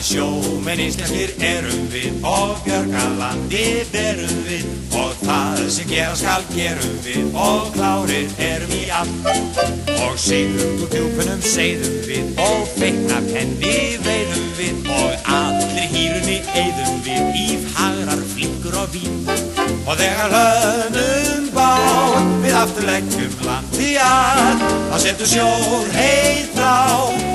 Við sjómenn íslenskir erum við og björgalandið erum við og það sem gera skal gerum við og klárir erum í allt og sigrum úr djúpunum seiðum við og feikna penni veiðum við og allir hýrunni eyðum við í fagrar flinkur og vín og þegar hlöðnum bát við aftur leggjum landi að þá setur sjór heitra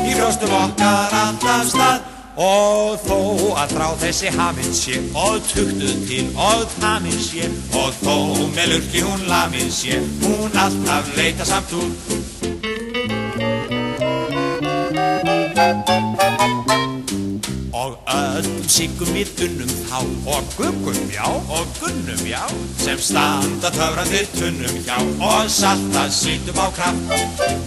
í brjóstum okkar allaf stað og þó að frá þessi hafinn sé og tuktuð til og taminn sé og þó með lurki hún lamin sé hún alltaf leita samt út og öllum siggum við unnum þá og guggum já og gunnum já sem standa töfrandir tunnum hjá og salta sítum á kraft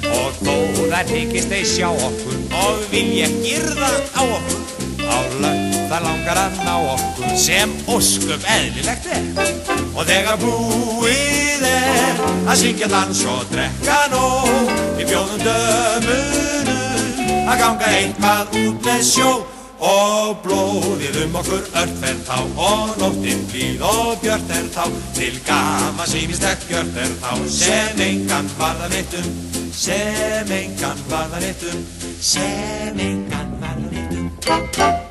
og þó þær þykist þeir sjá okkur og vilja girða á okkur á lögn það langar að ná okkur sem ósköp eðlilegt og þegar búið að syngja dans og drekka nóg við bjóðum dömunum að ganga eitthvað út með sjó og blóðið okkur örtferð þá og nóttin blíð og björt þá til gamans ýmislegt gjört þá sem engan varðar neitt sem engan varðar neitt sem engan varðar neitt